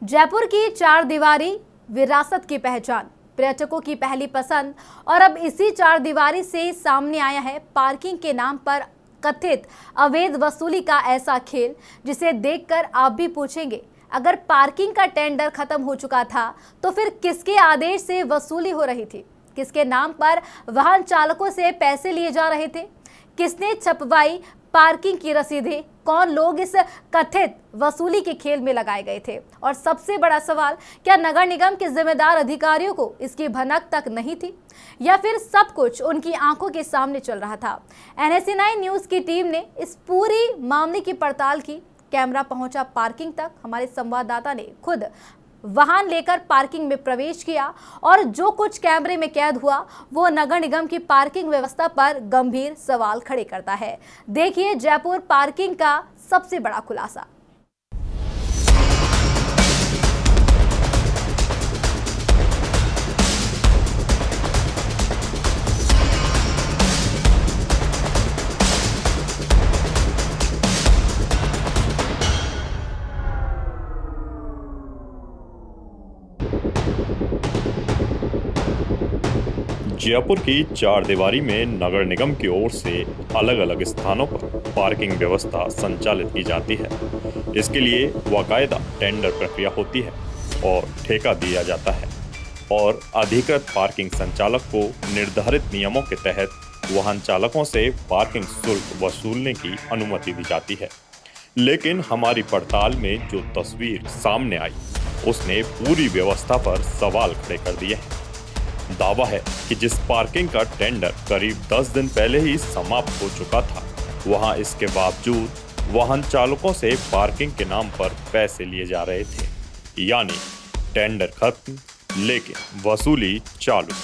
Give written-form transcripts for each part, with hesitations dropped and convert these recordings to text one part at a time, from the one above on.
जयपुर की चार दीवारी विरासत की पहचान, पर्यटकों की पहली पसंद। और अब इसी चार दीवारी से सामने आया है पार्किंग के नाम पर कथित अवैध वसूली का ऐसा खेल जिसे देखकर आप भी पूछेंगे, अगर पार्किंग का टेंडर खत्म हो चुका था तो फिर किसके आदेश से वसूली हो रही थी? किसके नाम पर वाहन चालकों से पैसे लिए जा रहे थे? किसने छपवाई पार्किंग की रसीदें? कौन लोग इस कथित वसूली के खेल में लगाए गए थे? और सबसे बड़ा सवाल, क्या नगर निगम के जिम्मेदार अधिकारियों को इसकी भनक तक नहीं थी या फिर सब कुछ उनकी आंखों के सामने चल रहा था? NSE9 न्यूज की टीम ने इस पूरी मामले की पड़ताल की। कैमरा पहुंचा पार्किंग तक। हमारे संवाददाता ने खुद वाहन लेकर पार्किंग में प्रवेश किया और जो कुछ कैमरे में कैद हुआ वो नगर निगम की पार्किंग व्यवस्था पर गंभीर सवाल खड़े करता है। देखिए जयपुर पार्किंग का सबसे बड़ा खुलासा। जयपुर की चार दीवारी में नगर निगम की ओर से अलग अलग स्थानों पर पार्किंग व्यवस्था संचालित की जाती है। इसके लिए बाकायदा टेंडर प्रक्रिया होती है और ठेका दिया जाता है और अधिकृत पार्किंग संचालक को निर्धारित नियमों के तहत वाहन चालकों से पार्किंग शुल्क वसूलने की अनुमति दी जाती है। लेकिन हमारी पड़ताल में जो तस्वीर सामने आई उसने पूरी व्यवस्था पर सवाल खड़े कर दिए हैं। दावा है कि जिस पार्किंग का टेंडर करीब 10 दिन पहले ही समाप्त हो चुका था, वहां इसके बावजूद वाहन चालकों से पार्किंग के नाम पर पैसे लिए जा रहे थे। यानी टेंडर खत्म लेकिन वसूली चालू।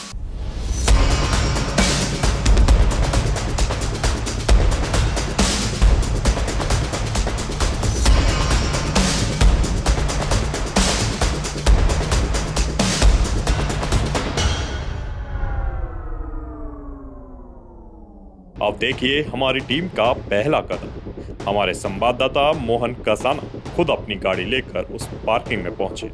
अब देखिए हमारी टीम का पहला कदम। हमारे संवाददाता मोहन कसाना खुद अपनी गाड़ी लेकर उस पार्किंग में पहुंचे।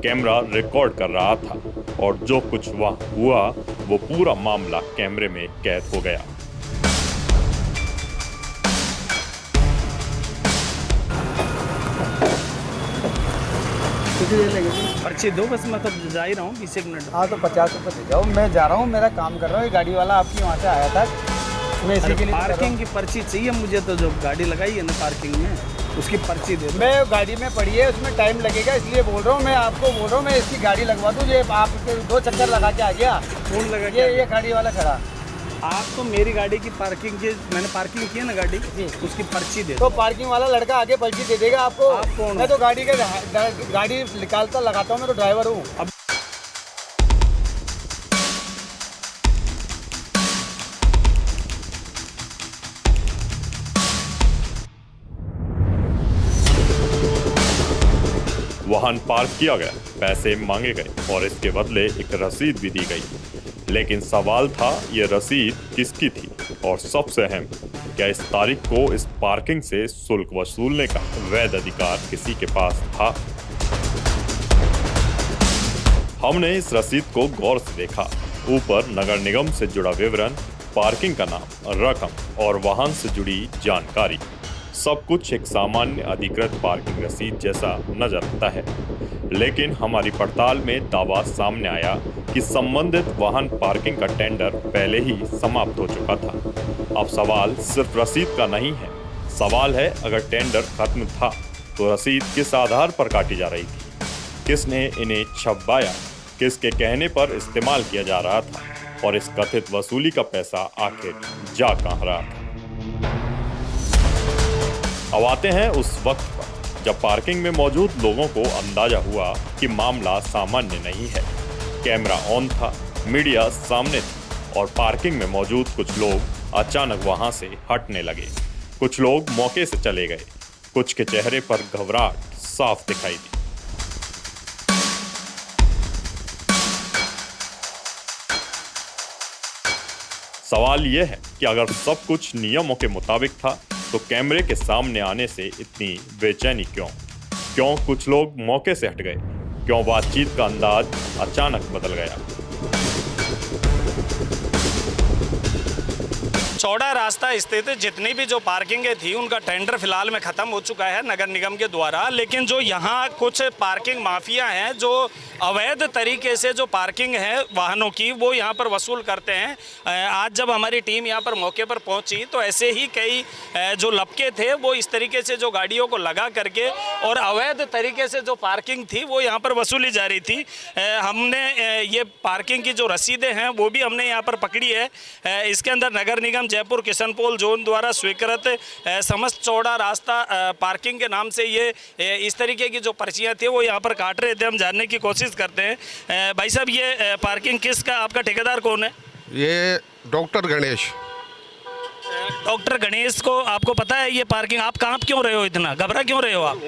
कैमरा रिकॉर्ड कर रहा था और जो कुछ वहां हुआ वो पूरा मामला कैमरे में कैद हो गया। पर्ची दो, बस मैं तो जा ही रहा हूँ 20 मिनट। हाँ तो 50 रुपये दे जाओ, मैं जा रहा हूँ, मेरा काम कर रहा हूँ। ये गाड़ी वाला आपकी वहाँ से आया था, मैं इसी के लिए पार्किंग की पर्ची चाहिए मुझे, तो जो गाड़ी लगाई है ना पार्किंग में उसकी पर्ची दे दो। मैं गाड़ी में पड़ी है, उसमें टाइम लगेगा इसलिए बोल रहा हूँ। मैं आपको बोल रहा हूँ मैं इसकी गाड़ी लगवा दूँ। ये आप 2 चक्कर लगा के आ गया। कौन लगा? ये गाड़ी वाला खड़ा। आप तो मेरी गाड़ी की पार्किंग की, मैंने पार्किंग की है ना गाड़ी, उसकी पर्ची दे तो पार्किंग वाला लड़का आगे पर्ची दे देगा आपको। आप कौन? मैं तो गाड़ी निकालता लगाता हूँ, मैं तो ड्राइवर हूँ। अब वाहन पार्क किया गया, पैसे मांगे गए और इसके बदले एक रसीद भी दी गई। लेकिन सवाल था ये रसीद किसकी थी और सबसे अहम, क्या इस तारीख को इस पार्किंग से शुल्क वसूलने का वैध अधिकार किसी के पास था? हमने इस रसीद को गौर से देखा। ऊपर नगर निगम से जुड़ा विवरण, पार्किंग का नाम, रकम और वाहन से जुड़ी जानकारी, सब कुछ एक सामान्य अधिकृत पार्किंग रसीद जैसा नजर आता है। लेकिन हमारी पड़ताल में दावा सामने आया कि संबंधित वाहन पार्किंग का टेंडर पहले ही समाप्त हो चुका था। अब सवाल सिर्फ रसीद का नहीं है। सवाल है, अगर टेंडर खत्म था तो रसीद किस आधार पर काटी जा रही थी? किसने इन्हें छपवाया? किसके कहने पर इस्तेमाल किया जा रहा था? और इस कथित वसूली का पैसा आखिर जा कहां रहा था? अब आते हैं उस वक्त पर जब पार्किंग में मौजूद लोगों को अंदाजा हुआ कि मामला सामान्य नहीं है। कैमरा ऑन था, मीडिया सामने थी और पार्किंग में मौजूद कुछ लोग अचानक वहां से हटने लगे। कुछ लोग मौके से चले गए। कुछ के चेहरे पर घबराहट साफ दिखाई दी। सवाल यह है कि अगर सब कुछ नियमों के मुताबिक था तो कैमरे के सामने आने से इतनी बेचैनी क्यों? क्यों कुछ लोग मौके से हट गए, क्यों बातचीत का अंदाज अचानक बदल गया। चौड़ा रास्ता स्थित जितनी भी जो पार्किंगें थी उनका टेंडर फिलहाल में ख़त्म हो चुका है नगर निगम के द्वारा, लेकिन जो यहाँ कुछ पार्किंग माफिया हैं जो अवैध तरीके से जो पार्किंग है वाहनों की वो यहाँ पर वसूल करते हैं। आज जब हमारी टीम यहाँ पर मौके पर पहुँची तो ऐसे ही कई जो लपके थे वो इस तरीके से जो गाड़ियों को लगा करके और अवैध तरीके से जो पार्किंग थी वो यहाँ पर वसूली जा रही थी। हमने ये पार्किंग की जो रसीदें हैं वो भी हमने यहाँ पर पकड़ी है। इसके अंदर नगर निगम जयपुर किशनपोल जोन द्वारा स्वीकृत समस्त चौड़ा रास्ता पार्किंग के नाम से ये इस तरीके की जो पर्चियाँ थी वो यहाँ पर काट रहे थे। हम जानने की कोशिश करते हैं। भाई साहब, ये पार्किंग किसका, आपका ठेकेदार कौन है? ये डॉक्टर गणेश। डॉक्टर गणेश को आपको पता है ये पार्किंग? आप कांप क्यों रहे हो, इतना घबरा क्यों रहे हो आप?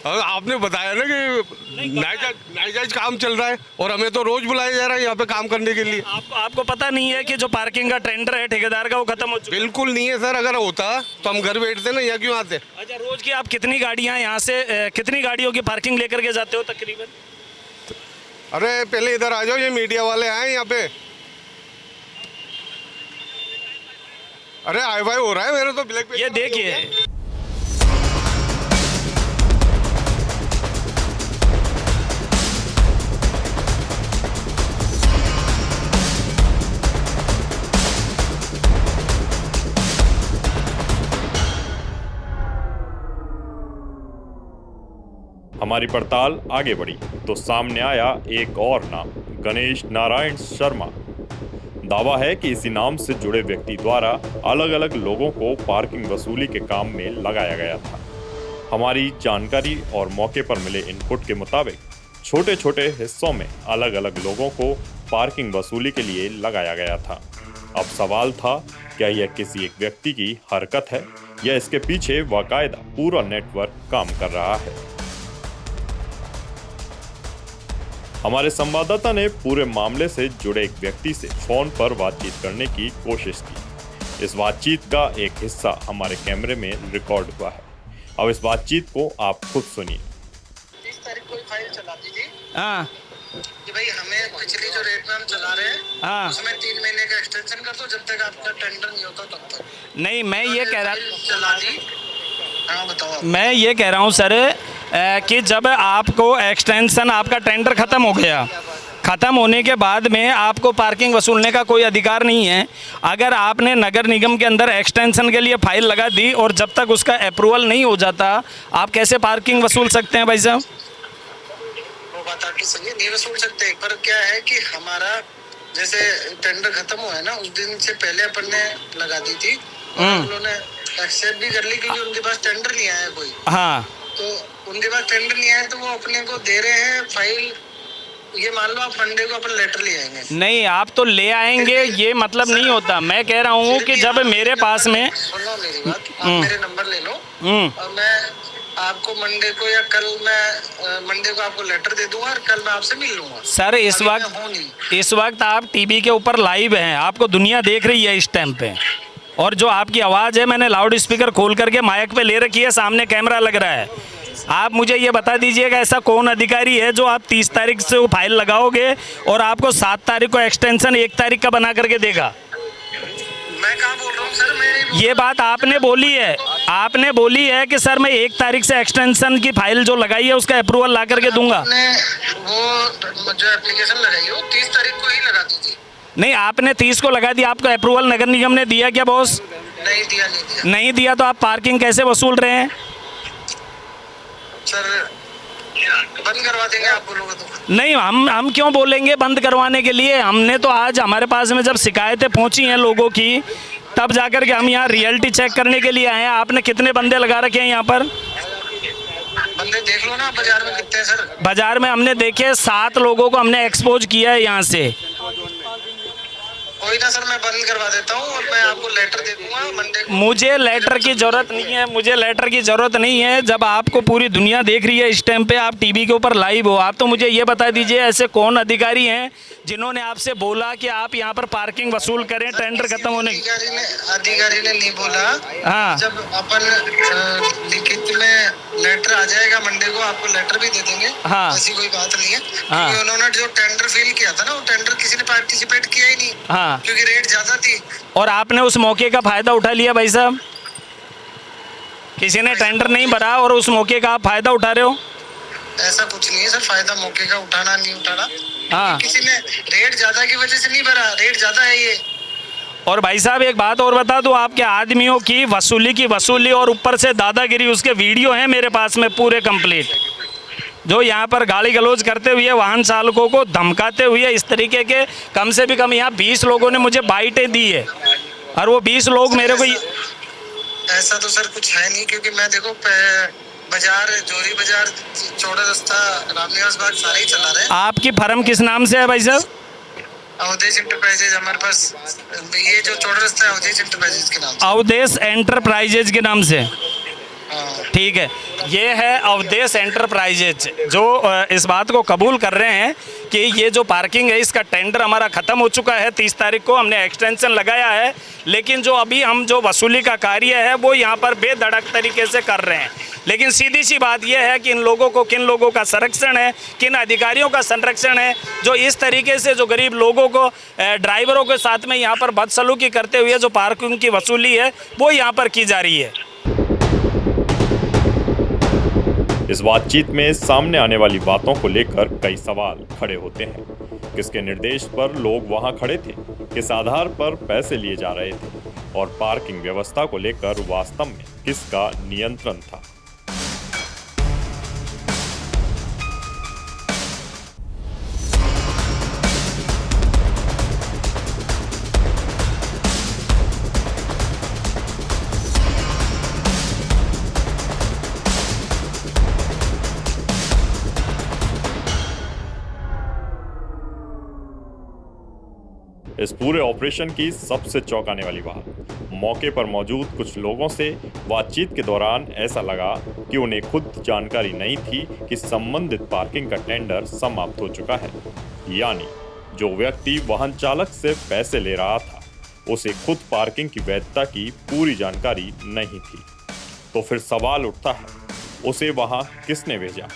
आपने बताया ना कि नाजायज काम चल रहा है और हमें तो रोज बुलाया जा रहा है यहाँ पे काम करने के लिए। आपको पता नहीं है कि जो पार्किंग का टेंडर है ठेकेदार का वो खत्म हो चुका है? बिल्कुल नहीं है सर, अगर होता तो हम घर बैठते ना, यहाँ क्यों आते? अच्छा, रोज की आप कितनी गाड़ियाँ यहाँ से कितनी गाड़ियों की पार्किंग लेकर के जाते हो तकरीबन? अरे पहले इधर आ जाओ, ये मीडिया वाले आए यहाँ पे। अरे हाई फाई हो रहा है मेरे तो ब्लैक पे। ये देखिए, हमारी पड़ताल आगे बढ़ी तो सामने आया एक और नाम, गणेश नारायण शर्मा। दावा है कि इसी नाम से जुड़े व्यक्ति द्वारा अलग अलग लोगों को पार्किंग वसूली के काम में लगाया गया था। हमारी जानकारी और मौके पर मिले इनपुट के मुताबिक छोटे छोटे हिस्सों में अलग अलग लोगों को पार्किंग वसूली के लिए लगाया गया था। अब सवाल था, क्या यह किसी एक व्यक्ति की हरकत है या इसके पीछे बाकायदा पूरा नेटवर्क काम कर रहा है? हमारे संवाददाता ने पूरे मामले से जुड़े एक व्यक्ति से फोन पर बातचीत करने की कोशिश की। इस बातचीत का एक हिस्सा हमारे कैमरे में रिकॉर्ड हुआ है। अब इस बातचीत को आप खुद सुनिए। 30 तारीख को फाइल चला दीजिए। हाँ कि भाई हमें पिछली जो रेट में हम चला रहे हैं हाँ, उसमें 3 महीने का एक्सटेंशन कर दो, जब तक आपका टेंडर नहीं होता तब तक। नहीं मैं ये कह रहा चला दी। हाँ बताओ। मैं ये कह रहा हूँ सर कि जब आपको एक्सटेंशन, आपका टेंडर ख़त्म हो गया, ख़त्म होने के बाद में आपको पार्किंग वसूलने का कोई अधिकार नहीं है। अगर आपने नगर निगम के अंदर एक्सटेंशन के लिए फाइल लगा दी और जब तक उसका अप्रूवल नहीं हो जाता, आप कैसे पार्किंग वसूल सकते हैं भाई साहब? वो बात आपकी सही है, नहीं वसूल सकते। पर क्या है कि हमारा जैसे टेंडर खत्म हुआ है ना, उस दिन से पहले अपन ने लगा दी थी और उन्होंने एक्सेप्ट भी कर ली क्योंकि उनके पास टेंडर नहीं आया कोई। हाँ, तो उनके पास टेंडर नहीं आया तो वो अपने को दे रहे हैं फाइल। ये मान लो आप मंडे को अपन लेटर ले आएंगे। नहीं आप तो ले आएंगे, ये मतलब नहीं होता। मैं कह रहा हूँ कि जब मेरे पास में, सुनो मेरी बात, आप मेरे नंबर ले लो और मैं आपको मंडे को या कल मैं मंडे को आपको लेटर दे दूंगा और कल मैं आपसे मिल लूंगा। सर इस वक्त आप टीवी के ऊपर लाइव हैं, आपको दुनिया देख रही है इस टाइम पे, और जो आपकी आवाज़ है मैंने लाउड स्पीकर खोल करके माइक पे ले रखी है, सामने कैमरा लग रहा है। आप मुझे ये बता दीजिएगा ऐसा कौन अधिकारी है जो आप 30 तारीख से वो फाइल लगाओगे और आपको 7 तारीख को एक्सटेंशन 1 तारीख का बना करके देगा? मैं कहाँ बोल रहा हूँ सर, मैं ये बात आपने बोली है, आपने बोली है कि सर मैं 1 तारीख से एक्सटेंशन की फाइल जो लगाई है उसका अप्रूवल ला करके दूंगा। वो जो एप्लीकेशन लगाई हो 30 तारीख को ही लगा दी थी। नहीं आपने 30 को लगा दिया, आपको अप्रूवल नगर निगम ने दिया क्या बॉस? नहीं दिया। नहीं दिया तो आप पार्किंग कैसे वसूल रहे हैं? सर बंद करवा देंगे आप बोलोगे तो। नहीं हम क्यों बोलेंगे बंद करवाने के लिए? हमने तो आज हमारे पास में जब शिकायतें पहुंची हैं लोगों की, तब जाकर के हम यहाँ रियलिटी चेक करने के लिए आए हैं। आपने कितने बंदे लगा रखे हैं यहाँ पर? बंदे देख लो ना बाजार में कितने हैं सर। बाजार में हमने देखे 7 लोगों को हमने एक्सपोज किया है यहाँ से। कोई ना सर, मैं बंद करवा देता हूँ और मैं आपको लेटर दे दूंगा मंडे को। मुझे लेटर की जरूरत नहीं है, मुझे लेटर की जरूरत नहीं है। जब आपको पूरी दुनिया देख रही है इस टाइम पे, आप टीवी के ऊपर लाइव हो, आप तो मुझे ये बता दीजिए ऐसे कौन अधिकारी हैं जिन्होंने आपसे बोला कि आप यहाँ पर पार्किंग वसूल करें टेंडर खत्म होने की? अधिकारी ने नहीं बोला। हाँ। जब अपन लिखित में लेटर आ जाएगा मंडे को, आपको लेटर भी दे देंगे। हाँ। ऐसी कोई बात नहीं है। हाँ। क्योंकि उन्होंने जो टेंडर फिल किया था ना, वो टेंडर किसी ने पार्टिसिपेट किया ही नहीं। हाँ। क्योंकि रेट ज्यादा थी। और आपने उस मौके का फायदा उठा लिया भाई साहब? किसी ने टेंडर नहीं भरा और उस मौके का आप फायदा उठा रहे हो? ऐसा कुछ नहीं है सर, फायदा मौके का उठाना नहीं उठाना। हाँ। किसी ने रेट ज्यादा की वजह से नहीं भरा, रेट ज्यादा है ये। और भाई साहब एक बात और बता दूं, आपके आदमियों की वसूली और ऊपर से दादागिरी, उसके वीडियो हैं मेरे पास में पूरे कंप्लीट, जो यहाँ पर गाली गलौज करते हुए वाहन चालकों को धमकाते हुए इस तरीके के कम से भी कम यहाँ 20 लोगों ने मुझे बाइटें दी है। और वो 20 लोग मेरे को ऐसा तो सर कुछ है नहीं, क्योंकि मैं देखो बाजार, जोरी बाजार, चौड़ा रास्ता, रामनिवास बाग सारे ही चला रहे हैं। आपकी फर्म किस नाम से है भाई साहब? अवधेश इंटरप्राइजेज हमारे पास। ये जो चौड़ा रास्ता है अवधेश इंटरप्राइजेज के नाम से। अवधेश एंटरप्राइजेज के नाम से, हाँ। ठीक है। ये है अवधेश एंटरप्राइजेज जो इस बात को कबूल कर रहे हैं कि ये जो पार्किंग है इसका टेंडर हमारा ख़त्म हो चुका है। 30 तारीख को हमने एक्सटेंशन लगाया है, लेकिन जो अभी हम जो वसूली का कार्य है वो यहाँ पर बेधड़क तरीके से कर रहे हैं। लेकिन सीधी सी बात यह है कि इन लोगों को, किन लोगों का संरक्षण है, किन अधिकारियों का संरक्षण है जो इस तरीके से जो गरीब लोगों को, ड्राइवरों के साथ में यहाँ पर बदसलूकी करते हुए जो पार्किंग की वसूली है वो यहाँ पर की जा रही है। इस बातचीत में सामने आने वाली बातों को लेकर कई सवाल खड़े होते हैं। किसके निर्देश पर लोग वहां खड़े थे, किस आधार पर पैसे लिए जा रहे थे और पार्किंग व्यवस्था को लेकर वास्तव में किसका नियंत्रण था? इस पूरे ऑपरेशन की सबसे चौंकाने वाली बात, मौके पर मौजूद कुछ लोगों से बातचीत के दौरान ऐसा लगा कि उन्हें खुद जानकारी नहीं थी कि संबंधित पार्किंग का टेंडर समाप्त हो चुका है। यानी जो व्यक्ति वाहन चालक से पैसे ले रहा था उसे खुद पार्किंग की वैधता की पूरी जानकारी नहीं थी। तो फिर सवाल उठता है, उसे वहां किसने भेजा,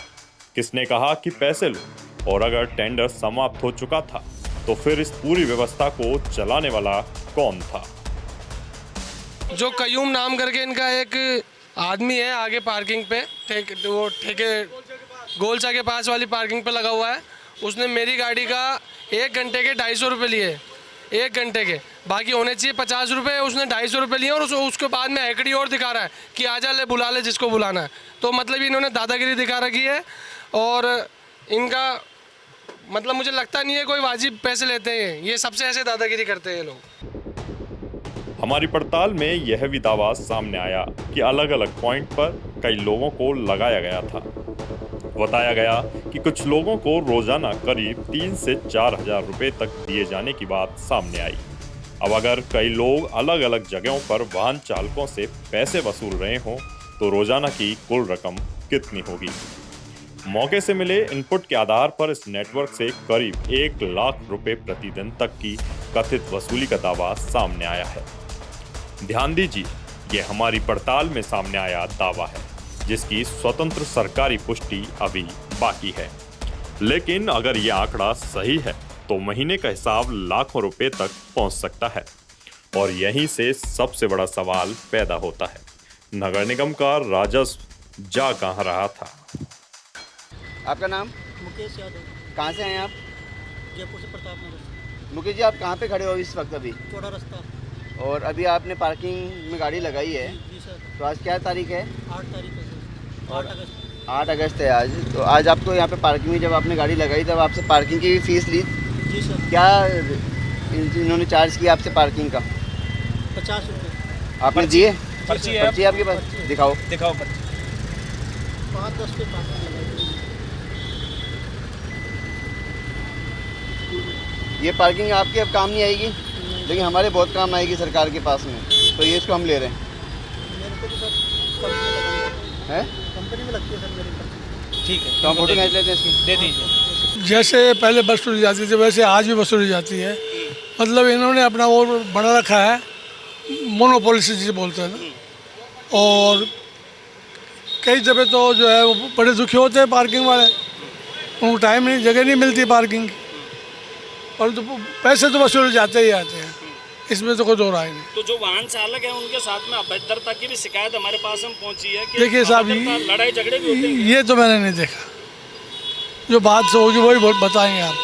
किसने कहा कि पैसे लो? और अगर टेंडर समाप्त हो चुका था तो फिर इस पूरी व्यवस्था को चलाने वाला कौन था? जो कयूम नाम करके इनका एक आदमी है आगे पार्किंग पे, वो ठेके गोलचा के पास वाली पार्किंग पे लगा हुआ है। उसने मेरी गाड़ी का 1 घंटे के 250 रुपये लिए, 1 घंटे के, बाकी होने चाहिए 50 रुपये, उसने 250 रुपये लिए। और उसके बाद में हैकड़ी और दिखा रहा है कि आजा ले, बुला ले जिसको बुलाना है। तो मतलब इन्होंने दादागिरी दिखा रखी है। और इनका मतलब मुझे लगता नहीं है कोई वाजिब पैसे लेते हैं, ये सबसे ऐसे दादागिरी करते हैं लोग। हमारी पड़ताल में यह भी दावा सामने आया कि अलग अलग पॉइंट पर कई लोगों को लगाया गया था। बताया गया कि कुछ लोगों को रोजाना करीब 3 से 4 हजार रुपए तक दिए जाने की बात सामने आई। अब अगर कई लोग अलग अलग जगहों पर वाहन चालकों से पैसे वसूल रहे हों तो रोजाना की कुल रकम कितनी होगी? मौके से मिले इनपुट के आधार पर इस नेटवर्क से करीब 1 लाख रुपए प्रतिदिन तक की कथित वसूली का दावा सामने आया है। ध्यान दीजिए, ये हमारी पड़ताल में सामने आया दावा है जिसकी स्वतंत्र सरकारी पुष्टि अभी बाकी है। लेकिन अगर ये आंकड़ा सही है तो महीने का हिसाब लाखों रुपए तक पहुंच सकता है। और यहीं से सबसे बड़ा सवाल पैदा होता है, नगर निगम का राजस्व जा कहां रहा था? आपका नाम? मुकेश यादव। कहाँ से हैं आप? जयपुर से प्रताप नगर। मुकेश जी, आप कहाँ पे खड़े हो इस वक्त अभी? चौड़ा रास्ता। और अभी आपने पार्किंग में गाड़ी लगाई है? जी सर। तो आज क्या तारीख है? 8 तारीख है सर। 8 अगस्त। 8 अगस्त है आज। तो आज आपको यहाँ पे पार्किंग में जब आपने गाड़ी लगाई तब आपसे पार्किंग की फीस ली? जी सर। क्या इन्होंने चार्ज किया आपसे पार्किंग का? 50 रुपये। आपने दिए? पर्ची है पर्ची आपके पास? दिखाओ। 5-10 पे पार्किंग लगाई। ये पार्किंग आपके अब काम नहीं आएगी? नहीं। लेकिन हमारे बहुत काम आएगी सरकार के पास में, तो ये इसको हम ले रहे हैं। मेरे को तो सर कंपनी लगानी हैं? कंपनी में लगती है सर मेरी पर्ची। ठीक है, तो हम फोटो खींच लेते हैं इसकी। दे दीजिए। जैसे पहले वसूली जाती थी वैसे आज भी वसूली जाती है। मतलब इन्होंने अपना वो बना रखा है, मोनोपोली जिसे बोलते हैं ना। और कई जगह तो जो है वो बड़े दुखी होते हैं पार्किंग वाले, उनको टाइम नहीं, जगह नहीं मिलती पार्किंग की, और तो पैसे तो वसूल जाते ही आते हैं, इसमें तो कोई दो राय नहीं। तो जो वाहन चालक है उनके साथ में अभद्रता की भी शिकायत हमारे पास हम पहुंची है कि देखिए साहब, लड़ाई झगड़े भी होते हैं। ये तो मैंने नहीं देखा, जो बात से होगी वही बताएंगे आप।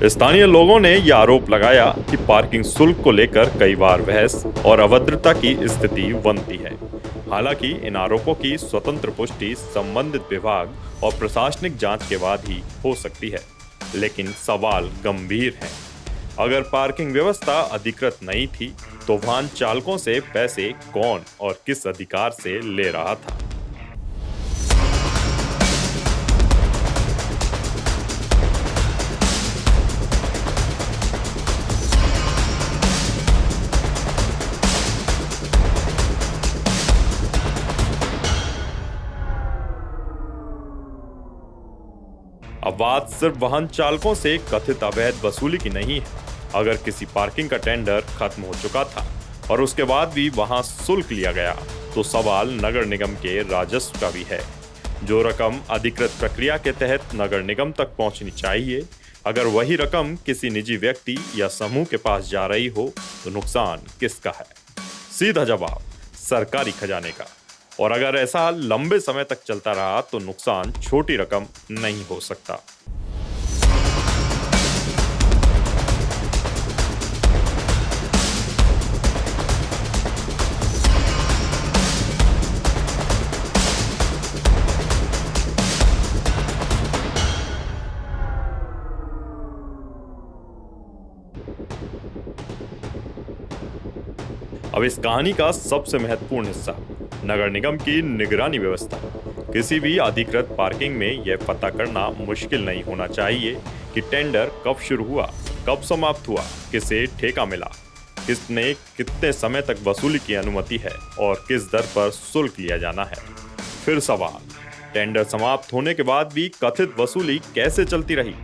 स्थानीय लोगों ने यह आरोप लगाया कि पार्किंग शुल्क को लेकर कई बार बहस और अभद्रता की स्थिति बनती है। हालांकि इन आरोपों की स्वतंत्र पुष्टि संबंधित विभाग और प्रशासनिक जांच के बाद ही हो सकती है, लेकिन सवाल गंभीर है। अगर पार्किंग व्यवस्था अधिकृत नहीं थी तो वाहन चालकों से पैसे कौन और किस अधिकार से ले रहा था? अब बात सिर्फ वाहन चालकों से कथित अवैध वसूली की नहीं है। अगर किसी पार्किंग का टेंडर खत्म हो चुका था और उसके बाद भी वहां शुल्क लिया गया तो सवाल नगर निगम के राजस्व का भी है। जो रकम अधिकृत प्रक्रिया के तहत नगर निगम तक पहुंचनी चाहिए, अगर वही रकम किसी निजी व्यक्ति या समूह के पास जा रही हो तो नुकसान किसका है? सीधा जवाब सरकारी खजाने का। और अगर ऐसा लंबे समय तक चलता रहा तो नुकसान छोटी रकम नहीं हो सकता। अब इस कहानी का सबसे महत्वपूर्ण हिस्सा, नगर निगम की निगरानी व्यवस्था। किसी भी अधिकृत पार्किंग में यह पता करना मुश्किल नहीं होना चाहिए कि टेंडर कब शुरू हुआ, कब समाप्त हुआ, किसे ठेका मिला, किसने कितने समय तक वसूली की अनुमति है और किस दर पर शुल्क लिया जाना है। फिर सवाल, टेंडर समाप्त होने के बाद भी कथित वसूली कैसे चलती रही?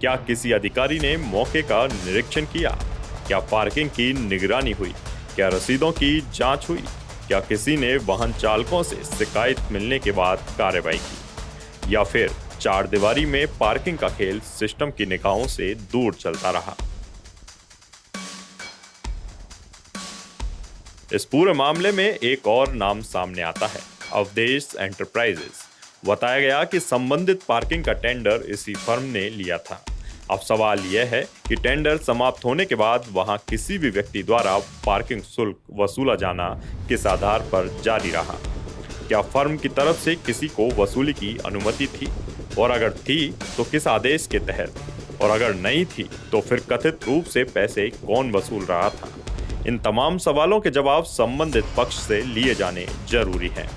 क्या किसी अधिकारी ने मौके का निरीक्षण किया? क्या पार्किंग की निगरानी हुई? क्या रसीदों की जांच हुई? क्या किसी ने वाहन चालकों से शिकायत मिलने के बाद कार्रवाई की? या फिर चार दीवारी में पार्किंग का खेल सिस्टम की निगाहों से दूर चलता रहा? इस पूरे मामले में एक और नाम सामने आता है, अवधेश एंटरप्राइजेस। बताया गया कि संबंधित पार्किंग का टेंडर इसी फर्म ने लिया था। अब सवाल यह है कि टेंडर समाप्त होने के बाद वहां किसी भी व्यक्ति द्वारा पार्किंग शुल्क वसूला जाना किस आधार पर जारी रहा? क्या फर्म की तरफ से किसी को वसूली की अनुमति थी? और अगर थी तो किस आदेश के तहत? और अगर नहीं थी तो फिर कथित रूप से पैसे कौन वसूल रहा था? इन तमाम सवालों के जवाब संबंधित पक्ष से लिए जाने जरूरी हैं।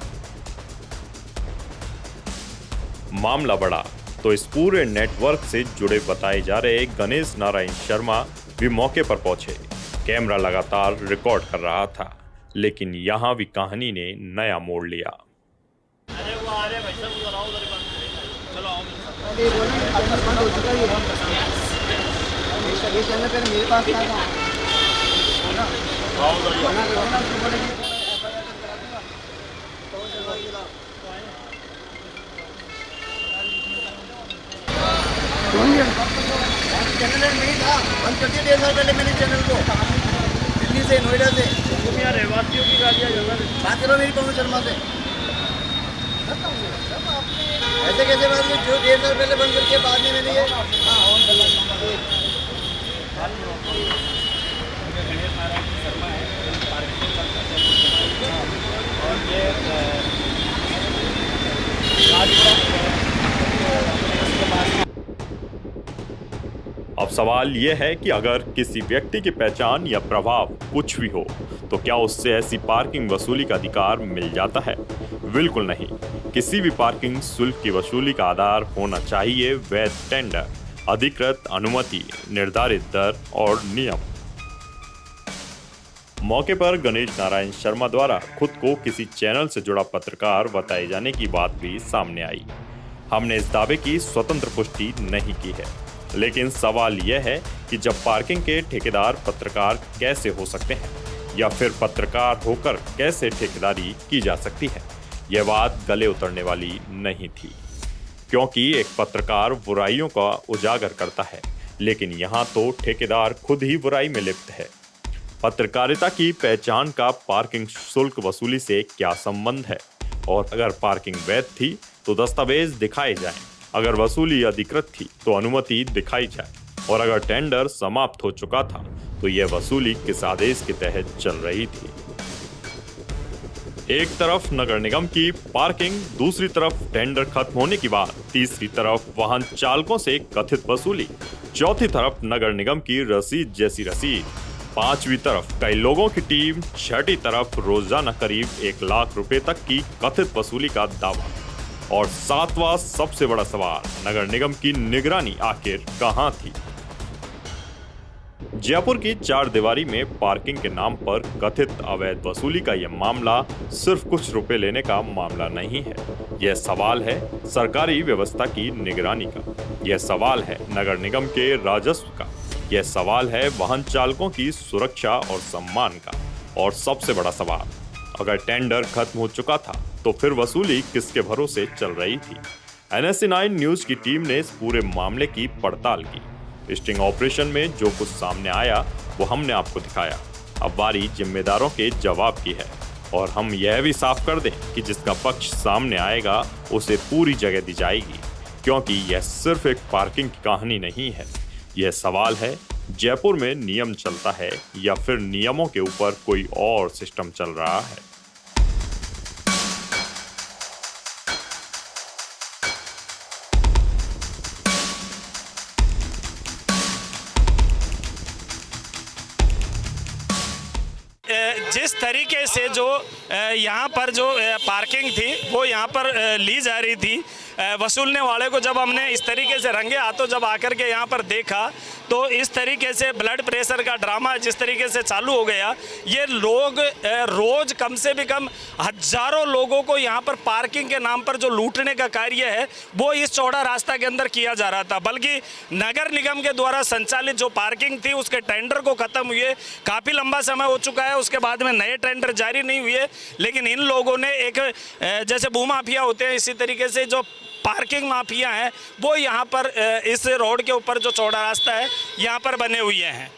मामला बढ़ा तो इस पूरे नेटवर्क से जुड़े बताए जा रहे गणेश नारायण शर्मा भी मौके पर पहुंचे। कैमरा लगातार रिकॉर्ड कर रहा था, लेकिन यहां भी कहानी ने नया मोड़ लिया। चैनल नहीं था, बंद कर दिया 1.5 साल पहले मैंने चैनल को, दिल्ली से, नोएडा से। तुम यहाँ रहवासियों की गालियाँ बात करो मेरी पवन शर्मा से। ऐसे कैसे बात करो, जो 1.5 साल पहले बंद करके बाद में मैंने ये अब सवाल यह है कि अगर किसी व्यक्ति की पहचान या प्रभाव कुछ भी हो तो क्या उससे ऐसी पार्किंग वसूली का अधिकार मिल जाता है? बिल्कुल नहीं। किसी भी पार्किंग शुल्क की वसूली का आधार होना चाहिए वैध टेंडर, अधिकृत अनुमति, निर्धारित दर और नियम। मौके पर गणेश नारायण शर्मा द्वारा खुद को किसी चैनल से जुड़ा पत्रकार बताए जाने की बात भी सामने आई। हमने इस दावे की स्वतंत्र पुष्टि नहीं की है, लेकिन सवाल यह है कि जब पार्किंग के ठेकेदार पत्रकार कैसे हो सकते हैं, या फिर पत्रकार होकर कैसे ठेकेदारी की जा सकती है। यह बात गले उतरने वाली नहीं थी, क्योंकि एक पत्रकार बुराइयों का उजागर करता है, लेकिन यहाँ तो ठेकेदार खुद ही बुराई में लिप्त है। पत्रकारिता की पहचान का पार्किंग शुल्क वसूली से क्या संबंध है? और अगर पार्किंग वैध थी तो दस्तावेज दिखाए जाएं, अगर वसूली अधिकृत थी तो अनुमति दिखाई जाए, और अगर टेंडर समाप्त हो चुका था तो यह वसूली किस आदेश के तहत चल रही थी। एक तरफ नगर निगम की पार्किंग, दूसरी तरफ टेंडर खत्म होने की बात, तीसरी तरफ वाहन चालकों से कथित वसूली, चौथी तरफ नगर निगम की रसीद जैसी रसीद, पांचवी तरफ कई लोगों की टीम, छठी तरफ रोजाना करीब 1 लाख रुपए तक की कथित वसूली का दावा, और सातवां सबसे बड़ा सवाल, नगर निगम की निगरानी आखिर कहां थी? जयपुर की 4 दीवारी में पार्किंग के नाम पर कथित अवैध वसूली का यह मामला सिर्फ कुछ रुपए लेने का मामला नहीं है। यह सवाल है सरकारी व्यवस्था की निगरानी का, यह सवाल है नगर निगम के राजस्व का, यह सवाल है वाहन चालकों की सुरक्षा और सम्मान का, और सबसे बड़ा सवाल, अगर टेंडर खत्म हो चुका था तो फिर वसूली किसके भरोसे चल रही थी? NSE 9 न्यूज की टीम ने इस पूरे मामले की पड़ताल की। स्टिंग ऑपरेशन में जो कुछ सामने आया वो हमने आपको दिखाया। अब बारी जिम्मेदारों के जवाब की है, और हम यह भी साफ कर दें कि जिसका पक्ष सामने आएगा उसे पूरी जगह दी जाएगी, क्योंकि यह सिर्फ एक पार्किंग की कहानी नहीं है। यह सवाल है, जयपुर में नियम चलता है या फिर नियमों के ऊपर कोई और सिस्टम चल रहा है? जिस तरीके से जो यहाँ पर जो पार्किंग थी वो यहाँ पर ली जा रही थी, वसूलने वाले को जब हमने इस तरीके से रंगे हाथों जब आकर के यहाँ पर देखा तो इस तरीके से ब्लड प्रेशर का ड्रामा जिस तरीके से चालू हो गया। ये लोग रोज कम से भी कम हजारों लोगों को यहाँ पर पार्किंग के नाम पर जो लूटने का कार्य है वो इस चौड़ा रास्ता के अंदर किया जा रहा था। बल्कि नगर निगम के द्वारा संचालित जो पार्किंग थी उसके टेंडर को खत्म हुए काफ़ी लंबा समय हो चुका है, उसके बाद में नए टेंडर जारी नहीं हुए, लेकिन इन लोगों ने एक जैसे भूमाफिया होते हैं इसी तरीके से जो पार्किंग माफिया हैं वो यहाँ पर इस रोड के ऊपर जो चौड़ा रास्ता है यहाँ पर बने हुए हैं।